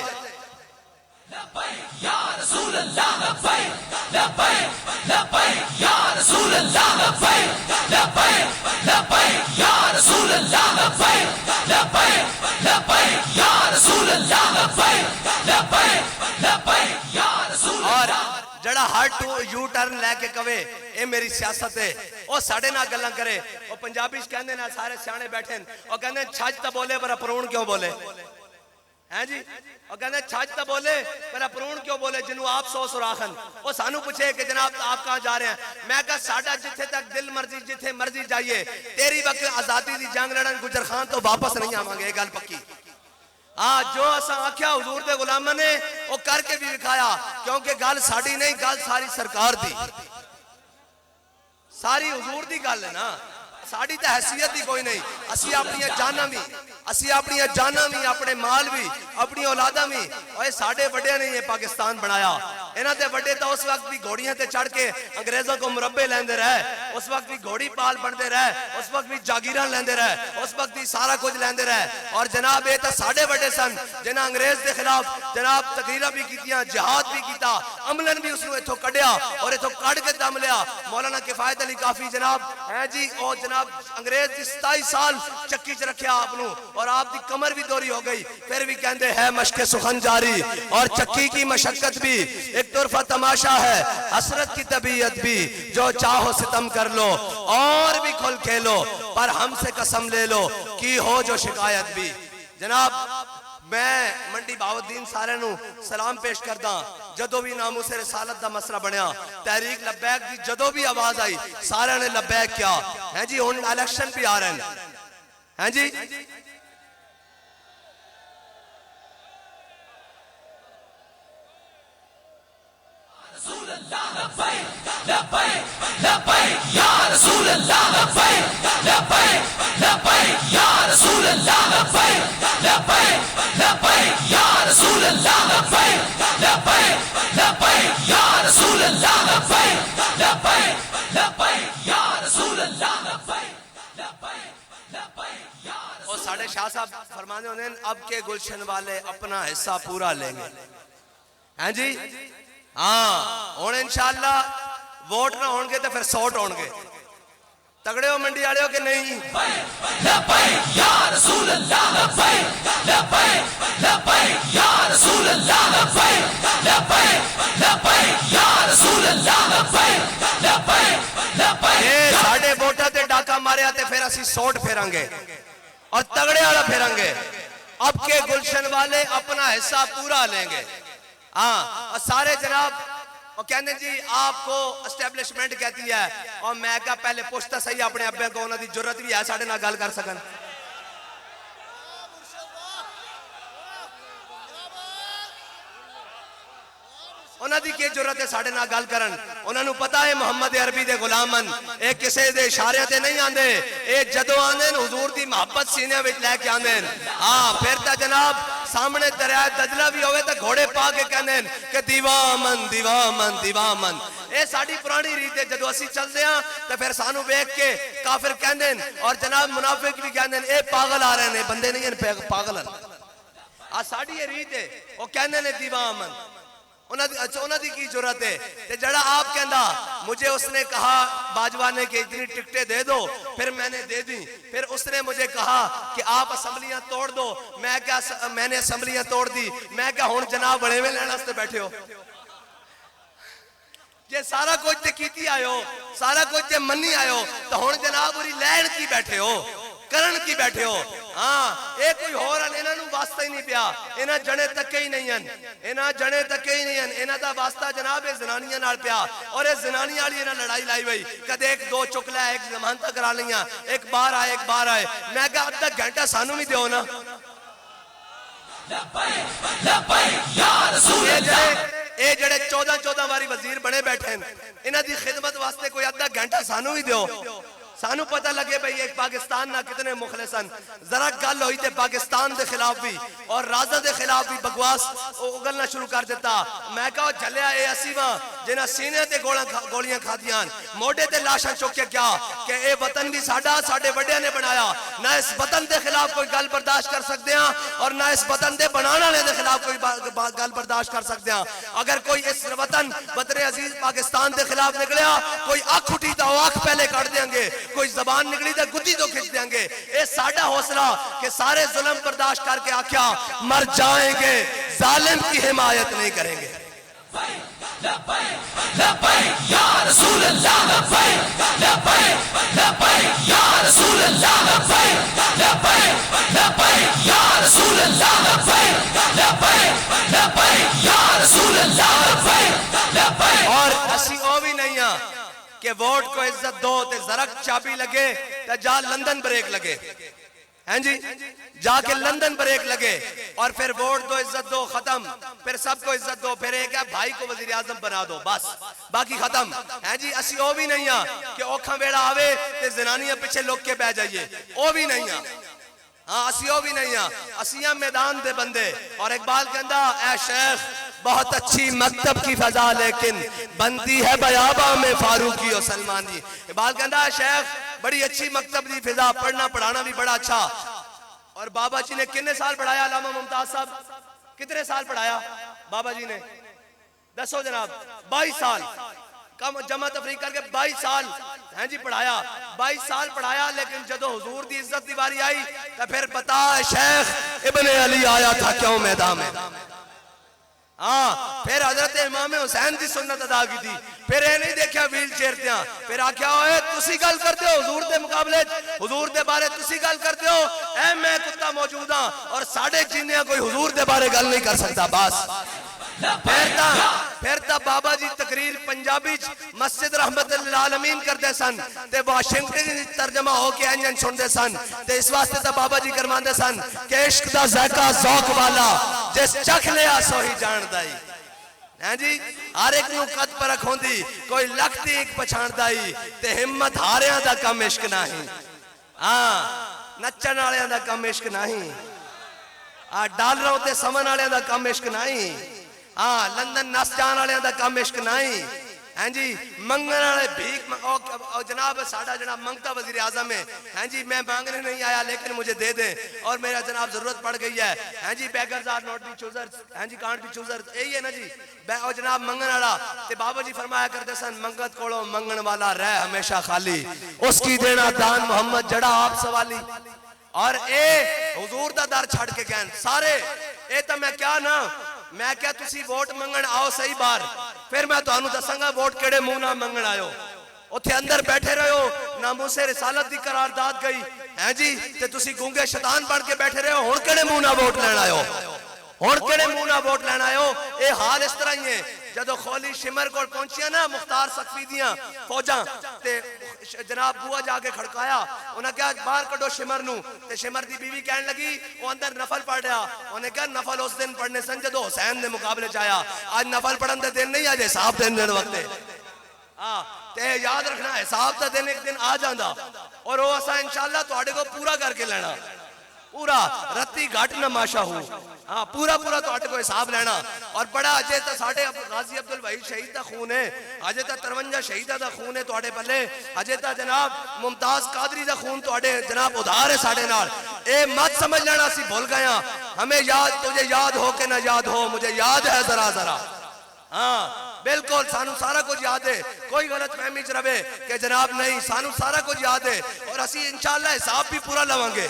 لبیک یا رسول اللہ لبیک لبیک لبیک یا رسول اللہ لبیک لبیک لبیک یا رسول اللہ لبیک لبیک لبیک یا رسول اللہ لبیک لبیک لبیک یا رسول اور اللہ جڑا ہر یو ٹرن لے کے کہے اے میری سیاست ہے او ساڑے نہ گلاں کرے او پنجابی کہندے نا سارے سیانے بیٹھے او کہندے چھج تا بولے پر پرون کیوں بولے ہیں جی اور کہندے چھج تا بولے پر پرون کیوں بولے جنہوں آپ سو سراخن او سانو پوچھے کہ جناب آپ کہاں جا رہے ہیں میں کہا ساڑا جتھے تک دل مرضی جتھے مرضی جائیے تیری وقت آزادی دی جنگ لڑن گجر خان تو واپس نہیں آمانگے گل پکی جو اساں آکھیا حضور دے غلامہ نے وہ کر کے بھی دکھایا کیونکہ گل ساڑی نہیں گل ساری سرکار دی ساری حضور دی گل ہے نا ساڑی تے حیثیت دی کوئی نہیں اسی اپنی جانہ بھی اپنے مال بھی اپنی اولادہ بھی اور ساڑے بڑے نے یہ پاکستان بنایا انہاں تے بڑے تا اس وقت بھی گھوڑیاں تے چڑھ کے انگریزوں کو مربے لیندے رہے اس وقت بھی گھوڑی پال بندے رہے اس وقت بھی جاگیران لیندے رہے اس وقت بھی سارا کچھ لیندے رہے اور جناب یہ تا ساڑے بڑے سن جنہاں انگریز دے خلاف جناب تقریرہ بھی کیتیاں جہاد بھی کیتا عملن بھی اس نے اتھو کڑیا اور اتھو کڑ کے دم لیا مولانا کفایت علی کافی جناب ہے جی اور جناب انگریز دی 27 سال چکی چ رکھیا آپ نو اور آپ دی کمر بھی دوری ہو گئی پھر بھی کہندے ہے مشق سخن جاری اور چکی کی مشقت بھی ایک طرفہ تماشا ہے حسرت کی طبیعت بھی جو چاہو ستم کر لو اور بھی کھل کھیلو پر ہم سے قسم لے لو کی ہو جو شکایت بھی جناب میں منڈی باودین سارے نو سلام پیش کرداں جدو بھی ناموس رسالت دا مسئلہ بنیا تحریک لبیک دی جدو بھی آواز آئی سارے نے لبیک کیا ہیں جی ان الیکشن بھی آ رہے ہیں جی رسول اللہ لبیک لبیک لبیک یا رسول اللہ لبیک لبیک لبیک یا رسول اللہ لبیک لبیک لبیک یا رسول اللہ لبیک لبیک لبیک یا رسول اللہ لبیک لبیک لبیک یا رسول اللہ لبیک لبیک لبیک یا اور ساڑھے شاہ صاحب فرمانے ہونے اب کے گلشن والے اپنا حصہ پورا لیں گے ہیں جی ہاں اور انشاءاللہ ووٹ نہ ہونگے تو پھر سوٹ ہونگے تگڑے ہو منڈی والے ہو کہ نہیں؟ لبیک یا رسول اللہ لبیک لبیک لبیک یا رسول اللہ لبیک لبیک لبیک یا رسول اللہ لبیک لبیک لبیک ساڑھے ووٹاں تے ڈاکہ ماریا تے پھر اسی سوٹ پھیریں گے اور تگڑے والا پھیریں گے. اب کے گلشن والے اپنا حصہ پورا لیں گے. ہاں اور سارے جناب اور کہنے جی آپ کو اسٹیبلشمنٹ کہتی ہے اور میں کہا پہلے پوچھتا صحیح اپنے ابے کو انہوں دی جرت بھی ہے ساڑھے نہ گل کر سکن. انہوں دی کی جرت ہے ساڑھے نہ گل کرن. انہوں نے پتا ہے محمد عربی دے غلامن اے کسے دے اشارے تے نہیں آندے, اے جدو آندے حضور دی محبت سینے وچ لے کے آندے. ہاں پھر تا جناب سامنے دریائے دجلہ بھی ہوئے تا گھوڑے پا کے کہندے کہ دیوامن دیوامن دیوامن. اے ساڑھی پرانی ریت ہے جدو اسی چل دے ہاں تو پھر سانو بیک کے کافر کہندے اور جناب منافق بھی کہندے اے پاگل آ رہے ہیں بندے نہیں ہیں پاگل ہیں. ساڑھی یہ ریت ہے وہ کہندے نے دیوامن. انہوں دی کی ضرورت ہے تے جڑا آپ کہندا مجھے اس نے کہا باجوانے کے اتنی ٹکٹیں دے دو پھر میں نے دے دی. پھر اس نے مجھے کہا کہ آپ اسمبلیاں توڑ دو, میں نے اسمبلیاں توڑ دی. میں کہا ہون جناب بڑے میں لینا ستے بیٹھے ہو یہ سارا کچھ تے کیتی آئے ہو سارا کچھ تے منی آئے ہو تو ہون جناب اوری لین کی بیٹھے ہو کرن کی بیٹھے ہو. ہاں اے کوئی ہو رہا انہاں نو واسطہ ہی نہیں پیا, انہاں جنے تکے ہی نہیں ہیں, انہاں جنے تکے ہی نہیں ہیں. انہاں دا واسطہ جناب اے زنانیاں نال پیا اور اے زنانیاں والی انہاں لڑائی لائی ہوئی کدے ایک دو چکلا ایک ضمانتہ کرا لیاں ایک بار آئے. میں کہا اب تک گھنٹہ سانو بھی دیو نا. لبیک لبیک یا رسول اللہ اے جڑے 14 باری وزیر بنے بیٹھے ہیں انہاں دی خدمت واسطے کوئی ادھا گھنٹہ سانو بھی دیو. سانو پتہ لگے بھئی ایک پاکستان نہ کتنے مخلصن. ذرا گل ہوئی تے پاکستان دے خلاف بھی اور رازہ دے خلاف بھی بکواس اگلنا شروع کر دیتا. میں کہا جھلیا اے اسیواں جنہ سینے تے گولیاں کھا دیاں موڑے تے لاشاں چکے کیا کہ اے وطن بھی ساڑھے وڈے نے بنایا. نہ اس وطن دے خلاف کوئی گل برداشت کر سکتے ہیں اور نہ اس وطن دے بنانا لے دے خلاف کوئی گل برداشت کر سکتے ہیں. اگر کوئی اس وطن وطن عزیز پاکستان دے خلاف نکلیا کوئی آنکھ اٹھی تا وہ آنکھ پہلے کٹ دیں گے, کوئی زبان نکلی تا گدی تو کھچ دیں گے. اے ساڑھا حوصلہ کہ سارے ظلم برداشت کر کے آکھیا مر جائیں گے ظالم کی حمایت نہیں کریں گے. لبیک لبیک یا رسول اللہ لبیک لبیک لبیک یا رسول اللہ لبیک لبیک لبیک یا رسول اللہ لبیک لبیک لبیک یا رسول اللہ لبیک لبیک. اور اسی او بھی نہیں ہیں کہ ووٹ کو عزت دو تے زرک چابی لگے تے جا لندن بریک لگے ہیں جی جا کے لندن بریک لگے اور پھر ووٹ دو عزت دو ختم. پھر سب کو عزت دو پھر ایک ہے بھائی کو وزیر اعظم بنا دو بس باقی ختم ہیں جی. اسی او بھی نہیں ہیں کہ اوکھاں بیڑا آوے تے زنانیاں پیچھے لوگ کے بہ جائیے او بھی نہیں ہیں. ہاں اسی او بھی نہیں ہیں اسیاں میدان دے بندے. اور اقبال کہندا اے شیخ بہت اچھی مکتب کی فضا لیکن بنتی ہے بیاباں میں فاروقی و سلمانی. اقبال کہندا اے شیخ بڑی اچھی مکتب دی فضا پڑھنا پڑھانا بھی بڑا اچھا. اور بابا جی نے کتنے سال پڑھایا علامہ ممتاز صاحب کتنے سال پڑھایا بابا جی نے دسو جناب 22 سال کم جمع تفریق کر کے 22 سال ہیں جی پڑھایا 22 سال پڑھایا. لیکن جدو حضور دی عزت دی باری آئی تو پھر بتا شیخ ابن علی آیا تھا کیوں میدان میں. ہاں پھر حضرت امام حسین دی سنت ادا کی تھی. پھر اے نہیں دیکھا ویل چیئر دیاں پھر آکھیا ہوئے تسی گل کرتے ہو حضور دے مقابلے حضور دے بارے تسی گل کرتے ہو اے میں کتا موجود ہاں اور ساڑھے جیندیاں کوئی حضور دے بارے گل نہیں کر سکتا بس. پھر تا بابا جی تقریر پنجابی مسجد رحمت للعالمین کرتے سن تے واشنگٹن ترجمہ ہو کے انجن سن سن تے اس واسطے تا بابا جی کرمان سن کہ عشق دا ذائقہ ذوق والا جس چکھ لیا سو ہی جان دائی. ہیں جی ہر ایک نو قد پر رکھوں دی کوئی لکھتی ایک پچھان دائی تے ہمت ہاریاں دا کم عشق نہیں. ہاں نچن آلیاں دا کم عشق نہیں. ڈالروں تے سمن آلیاں دا کم عشق نہیں. ہاں لندن نس جان آلیاں دا کم عشق نہیں. ہاں جی منگن والے بھیک جناب ساڈا جناب منگتا وزیر اعظم ہے ہاں جی میں مانگنے نہیں آیا لیکن مجھے دے دیں اور میرا جناب ضرورت پڑ گئی ہے ہاں جی beggars are not be choosers ہاں جی کانٹ بی چوزرز یہی ہے نا جی اور جناب منگن والا تے بابا جی فرمایا کرتے سن منگت کولو منگن والا رہ ہمیشہ خالی اس کی دینا دان محمد جڑا آپ سوالی اور اے حضور دا در چھڑ کے گئن سارے اے تا میں کیا نا میں کیا تسی ووٹ منگن آؤ صحیح بار پھر میں تو انہوں دسنگا ووٹ کیڑے منہ نہ منگن آئیو اتھے اندر بیٹھے رہے ہو ناموس رسالت دی قرارداد گئی ہیں جی تے تسی گونگے شیطان بڑھ کے بیٹھے رہے ہو ہن کیڑے منہ نہ ووٹ لینا آئیو ہن کیڑے منہ نہ ووٹ لینا آئیو اے حال اس طرح ہی ہے جدو خولی شمر کو پہنچیا نا مختار سقفی دیاں فوجاں تے جناب بوا جا کے کھڑکایا انہاں کہا باہر کڑو شمر نو تے شمر دی بیوی کہنے لگی وہ اندر نفل پڑھ رہا انہیں کہا نفل اس دن پڑھنے سن جدو حسین دے مقابلے چاہیا آج نفل پڑھن دے دن نہیں آج حساب دن دن وقت تے یاد رکھنا حساب دا دن ایک دن آ جاندہ اور وہ اسا انشاءاللہ تو آڑے کو پورا کر کے لینا پورا رتی گھٹ نماشا ہوں پورا تو آٹے کو حساب لینا اور بڑا اجے تا ساڑھے غازی عبدالوحید شہید دا خون ہے اجے تا 53 شہیدہ دا خون ہے تو آٹے پلے اجے تا جناب ممتاز قادری دا خون تو آٹے جناب ادھار ہے ساڑھے نال اے مت سمجھ لینا سی بھول گیا ہمیں یاد تجھے یاد ہو کہ نہ یاد ہو مجھے یاد ہے ذرا بالکل سانو سارا کچھ یاد ہے کوئی غلط فہمی چ رہے کہ جناب نہیں سانو سارا کچھ یاد ہے اور اسی انشاءاللہ حساب بھی پورا لوانگے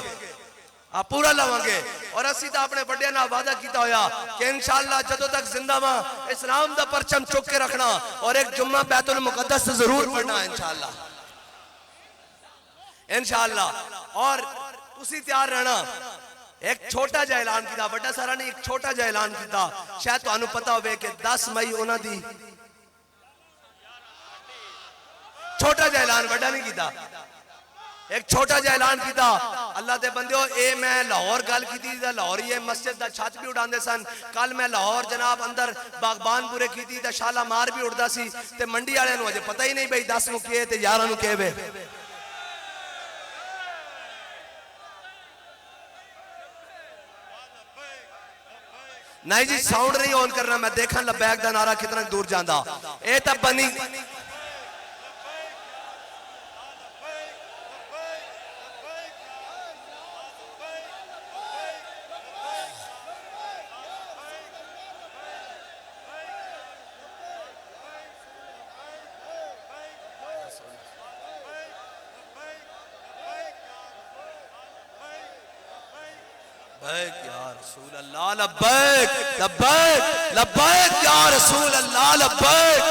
پورا لوانگے اور اسی تا اپنے بڑے نہ وعدہ کیتا ہویا کہ انشاءاللہ جدو تک زندہ ماں اسلام دا پرچم چک کے رکھنا اور ایک جمعہ بیت المقدس ضرور پڑھنا انشاءاللہ انشاءاللہ اور اسی تیار رہنا ایک چھوٹا جا اعلان کیتا بڑا سارا نہیں ایک چھوٹا جا اعلان کیتا شاید تو انہوں پتا ہوئے کہ 10 مئی انہوں دی چھوٹا جا اعلان بڑا نہیں کیتا ایک چھوٹا جا اعلان کیتا اللہ دے بندیو اے میں لاہور گل کی تھی لاہور یہ مسجد دا چھت بھی اڑان دے سن کل میں لاہور جناب اندر باغبان پورے کی تھی شالا مار بھی اڑدا سی تے منڈی والے نو اجے پتہ ہی نہیں بھئی 10 نو کیے تے 11 نو کیے بے نہیں جی ساؤنڈ نہیں آن کرنا میں دیکھا لبیک دا نعرہ کتنا دور جاندہ اے تب بنی لبیک یا رسول اللہ لبیک لبیک لبیک یا رسول اللہ لبیک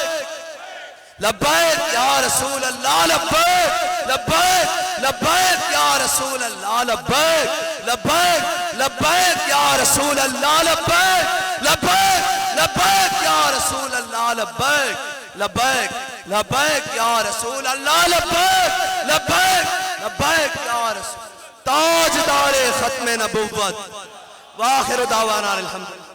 لبیک یا رسول اللہ لبیک لبیک لبیک یا رسول اللہ لبیک لبیک لبیک یا رسول اللہ لبیک لبیک لبیک یا رسول اللہ لبیک لبیک لبیک یا رسول اللہ لبیک لبیک لبیک یا رسول تاجدار ختم نبوت وآخر دعوانا الحمدللہ